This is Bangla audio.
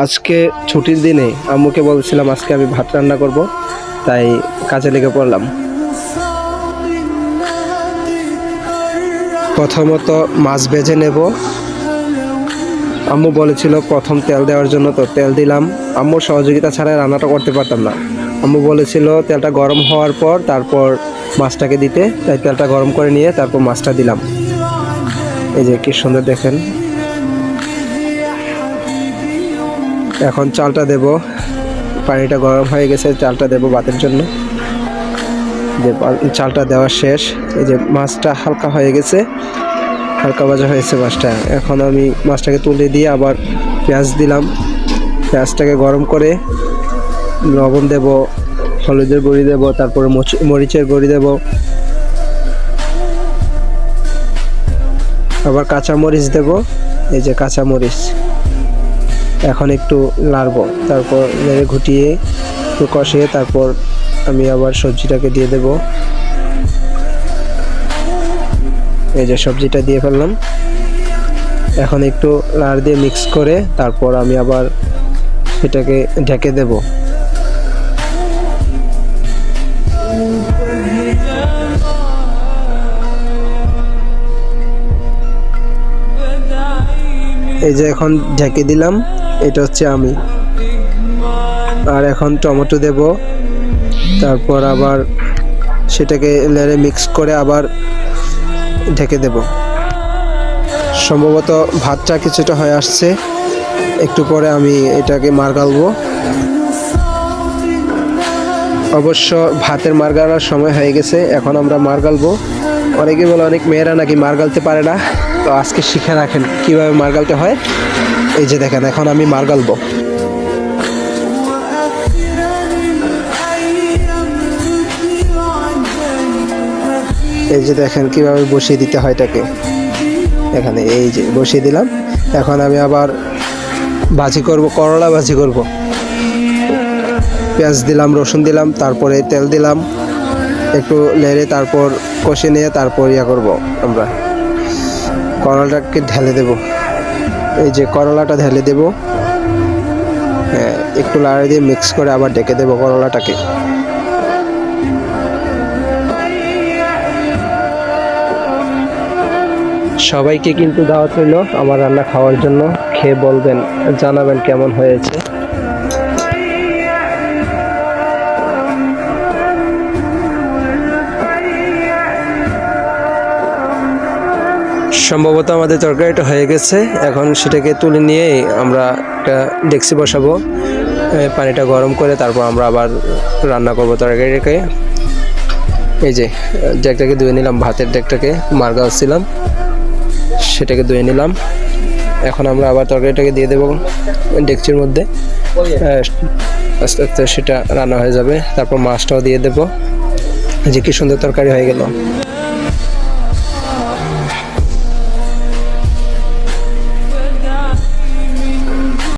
আজকে ছুটির দিনে আম্মুকে বলছিলাম আজকে আমি ভাত রান্না করব, তাই কাজে লেগে পড়লাম। প্রথমত মাছ ভেজে নেব। আম্মু বলেছিল প্রথম তেল দেওয়ার জন্য, তো তেল দিলাম। আম্মুর সহযোগিতা ছাড়া রান্নাটা করতে পারতাম না। আম্মু বলেছিল তেলটা গরম হওয়ার পর তারপর মাছটাকে দিতে, তাই তেলটা গরম করে নিয়ে তারপর মাছটা দিলাম। এই যে কি সুন্দর দেখেন। এখন চালটা দেব, পানিটা গরম হয়ে গেছে, চালটা দেব ভাতের জন্য। যে চালটা দেওয়া শেষ, এই যে মাছটা হালকা হয়ে গেছে, হালকা ভাজা হয়েছে মাছটা। এখন আমি মাছটাকে তুলে দিয়ে আবার পেঁয়াজ দিলাম। পেঁয়াজটাকে গরম করে লবণ দেব, হলুদের গুঁড়ি দেব, তারপরে মরিচের গুঁড়ি দেব, আবার কাঁচামরিচ দেব। এই যে কাঁচামরিচ এখন একটু নাড়বো, তারপর নেড়ে ঘুটিয়ে একটু কষিয়ে তারপর আমি আবার সবজিটাকে দিয়ে দেব। এই যে সবজিটা দিয়ে ফেললাম। এখন একটু নাড় দিয়ে মিক্স করে তারপর আমি আবার সেটাকে ঢেকে দেব। এই যে এখন ঢেকে দিলাম, এটা হচ্ছে আমি। আর এখন টমেটো দেব, তারপর আবার সেটাকে নেড়ে মিক্স করে আবার ঢেকে দেব। সম্ভবত ভাতটা কিছুটা হয়ে আসছে, একটু পরে আমি এটাকে মারগালবো। অবশ্য ভাতের মারগালার সময় হয়ে গেছে, এখন আমরা মারগালবো। অনেকে বলে অনেক মেয়েরা নাকি মারগালতে পারে না, তো আজকে শিখে রাখেন কিভাবে মারগালতে হয়। এই যে দেখেন এখন আমি মারগালবো। এই যে দেখেন কিভাবে বসিয়ে দিতে হয় এটাকে, এখানে এই যে বসিয়ে দিলাম। এখন আমি আবার ভাজি করব, করলা ভাজি করব। পেঁয়াজ দিলাম, রসুন দিলাম, তারপরে তেল দিলাম, একটু নেড়ে তারপর কষে নিয়ে তারপর করব। আমরা করলাটাকে ঢেলে দেব। এই যে করলাটা ঢেলে দেব, হ্যাঁ, একটু লাড়ি দিয়ে মিক্স করে আবার ঢেকে দেব করলাটাকে। সবাইকে কিন্তু দাওয়াত রইল আমার রান্না খাওয়ার জন্য। খেয়ে বলবেন, জানাবেন কেমন হয়েছে। সম্ভবত আমাদের তরকারিটা হয়ে গেছে। এখন সেটাকে তুলে নিয়ে আমরা একটা ডেকচি বসাবো, পানিটা গরম করে তারপর আমরা আবার রান্না করবো তরকারিটাকে। এই যে ডেকটাকে ধুয়ে নিলাম, ভাতের ডেকটাকে মারগালছিলাম, সেটাকে ধুয়ে নিলাম। এখন আমরা আবার তরকারিটাকে দিয়ে দেবো ডেকচির মধ্যে, আস্তে আস্তে সেটা রান্না হয়ে যাবে। তারপর মাছটাও দিয়ে দেবো। যে কি সুন্দর তরকারি হয়ে গেল।